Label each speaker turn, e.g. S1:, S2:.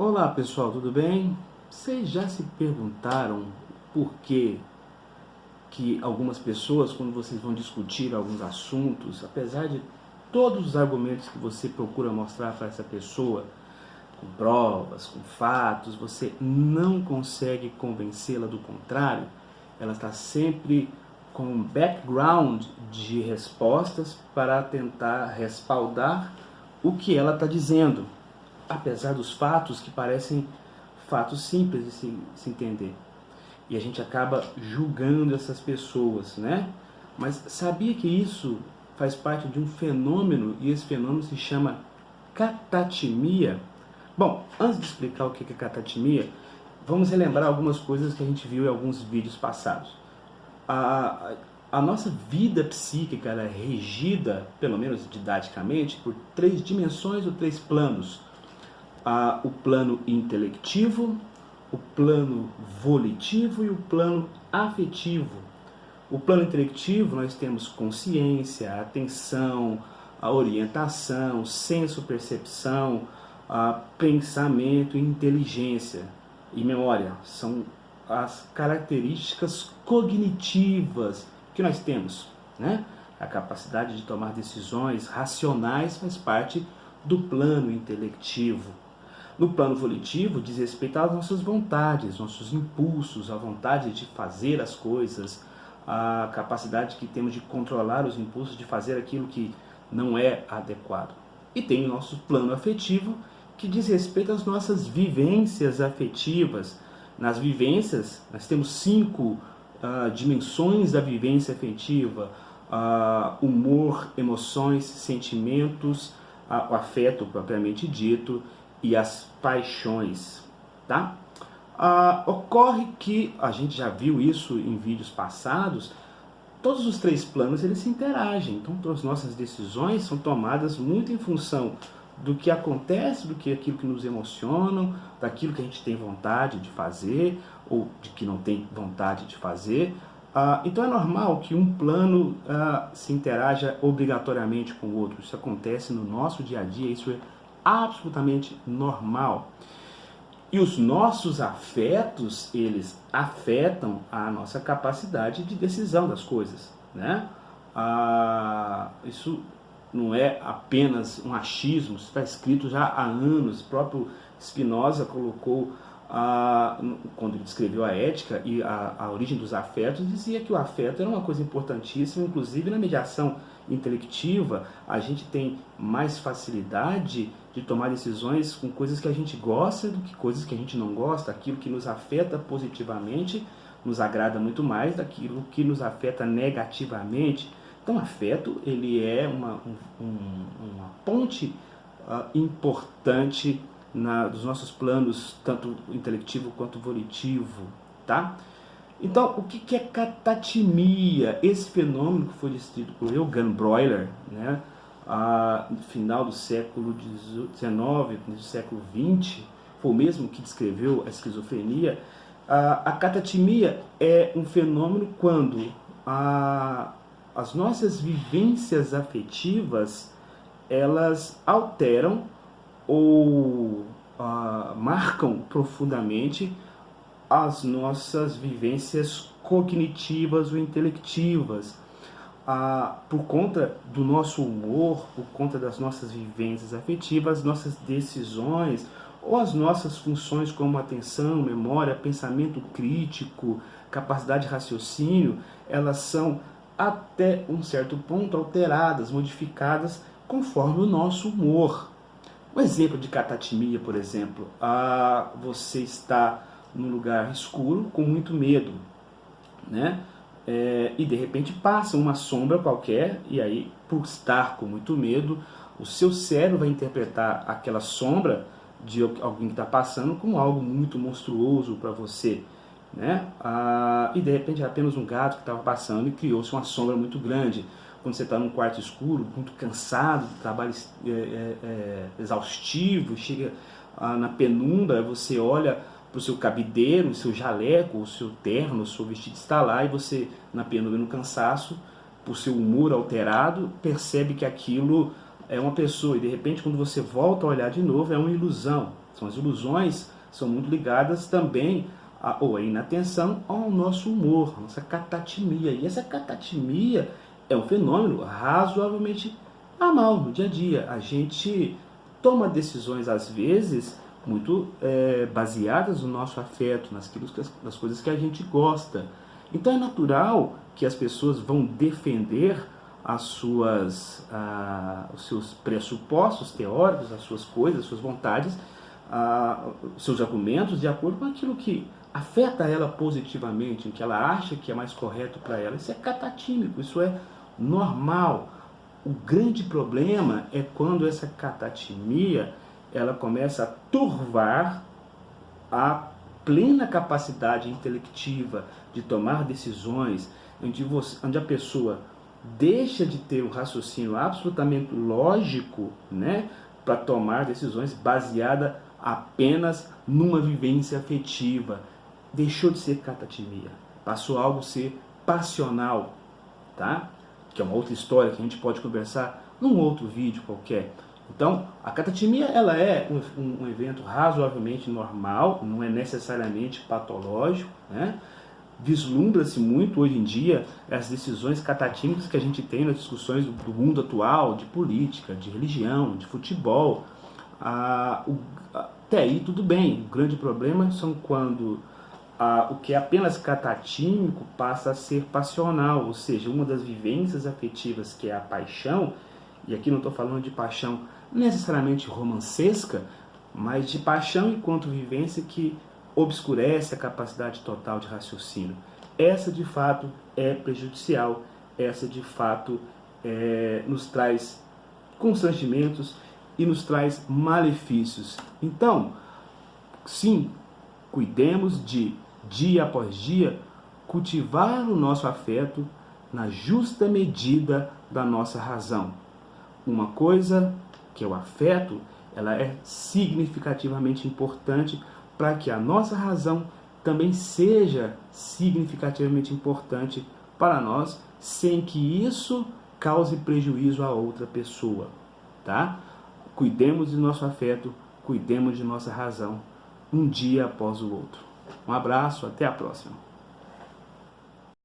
S1: Olá pessoal, tudo bem? Vocês já se perguntaram por que algumas pessoas, quando vocês vão discutir alguns assuntos, apesar de todos os argumentos que você procura mostrar para essa pessoa, com provas, com fatos, você não consegue convencê-la do contrário? Ela está sempre com um background de respostas para tentar respaldar o que ela está dizendo, apesar dos fatos que parecem fatos simples de se entender. E a gente acaba julgando essas pessoas, né? Mas sabia que isso faz parte de um fenômeno, e esse fenômeno se chama catatimia? Bom, antes de explicar o que é catatimia, vamos relembrar algumas coisas que a gente viu em alguns vídeos passados. A nossa vida psíquica ela é regida, pelo menos didaticamente, por 3 dimensões ou 3 planos. O plano intelectivo, o plano volitivo e o plano afetivo. O plano intelectivo nós temos consciência, atenção, a orientação, senso-percepção, pensamento, inteligência e memória. São as características cognitivas que nós temos, né? A capacidade de tomar decisões racionais faz parte do plano intelectivo. No plano volitivo, diz respeito às nossas vontades, nossos impulsos, a vontade de fazer as coisas, a capacidade que temos de controlar os impulsos, de fazer aquilo que não é adequado. E tem o nosso plano afetivo, que diz respeito às nossas vivências afetivas. Nas vivências, nós temos 5 dimensões da vivência afetiva: humor, emoções, sentimentos, o afeto propriamente dito, e as paixões, tá? Ocorre que, a gente já viu isso em vídeos passados, todos os 3 planos eles se interagem, então as nossas decisões são tomadas muito em função do que acontece, aquilo que nos emociona, daquilo que a gente tem vontade de fazer, ou de que não tem vontade de fazer. Então é normal que um plano se interaja obrigatoriamente com o outro, isso acontece no nosso dia a dia, isso é absolutamente normal. E os nossos afetos, eles afetam a nossa capacidade de decisão das coisas, né? Isso não é apenas um achismo, isso está escrito já há anos. O próprio Spinoza colocou, quando ele descreveu a ética e a origem dos afetos, dizia que o afeto era uma coisa importantíssima, inclusive na mediação intelectiva, a gente tem mais facilidade de tomar decisões com coisas que a gente gosta do que coisas que a gente não gosta. Aquilo que nos afeta positivamente nos agrada muito mais daquilo que nos afeta negativamente. Então, afeto ele é uma ponte importante dos nossos planos, tanto intelectivo quanto volitivo, tá? Então, o que é catatimia? Esse fenômeno que foi descrito por Eugen Breuer, né, no final do século XIX, no século XX, foi o mesmo que descreveu a esquizofrenia. A catatimia é um fenômeno quando as nossas vivências afetivas elas alteram ou marcam profundamente as nossas vivências cognitivas ou intelectivas, por conta do nosso humor, por conta das nossas vivências afetivas, nossas decisões ou as nossas funções como atenção, memória, pensamento crítico, capacidade de raciocínio, elas são até um certo ponto alteradas, modificadas conforme o nosso humor. Um exemplo de catatimia, por exemplo, você está num lugar escuro com muito medo, né? E de repente passa uma sombra qualquer, e aí, por estar com muito medo, o seu cérebro vai interpretar aquela sombra de alguém que está passando como algo muito monstruoso para você, né? E de repente é apenas um gato que estava passando e criou-se uma sombra muito grande. Quando você está num quarto escuro, muito cansado, trabalho exaustivo, chega na penumbra, você olha para o seu cabideiro, o seu jaleco, o seu terno, o seu vestido está lá, e você, na penumbra, no cansaço, por seu humor alterado, percebe que aquilo é uma pessoa, e de repente, quando você volta a olhar de novo, é uma ilusão. São as ilusões, são muito ligadas também ou a inatenção ao nosso humor, a nossa catatimia. E essa catatimia é um fenômeno razoavelmente normal no dia a dia. A gente toma decisões, às vezes, muito baseadas no nosso afeto, nas coisas que a gente gosta. Então é natural que as pessoas vão defender os seus pressupostos teóricos, as suas coisas, as suas vontades, os seus argumentos de acordo com aquilo que afeta ela positivamente, o que ela acha que é mais correto para ela. Isso é catatímico, isso é normal. O grande problema é quando essa catatimia ela começa a turvar a plena capacidade intelectiva de tomar decisões, onde a pessoa deixa de ter um raciocínio absolutamente lógico, né, para tomar decisões baseada apenas numa vivência afetiva. Deixou de ser catatimia, passou a algo ser passional, tá? Que é uma outra história que a gente pode conversar num outro vídeo qualquer. Então, a catatimia ela é um evento razoavelmente normal, não é necessariamente patológico, né? Vislumbra-se muito hoje em dia as decisões catatímicas que a gente tem nas discussões do mundo atual, de política, de religião, de futebol. Até aí tudo bem. O grande problema são quando o que é apenas catatímico passa a ser passional, ou seja, uma das vivências afetivas que é a paixão, e aqui não estou falando de paixão necessariamente romancesca, mas de paixão enquanto vivência que obscurece a capacidade total de raciocínio. Essa de fato é prejudicial, essa de fato nos traz constrangimentos e nos traz malefícios. Então, sim, cuidemos de, dia após dia, cultivar o nosso afeto na justa medida da nossa razão. Uma coisa que é o afeto, ela é significativamente importante para que a nossa razão também seja significativamente importante para nós, sem que isso cause prejuízo a outra pessoa, tá? Cuidemos do nosso afeto, cuidemos de nossa razão, um dia após o outro. Um abraço, até a próxima.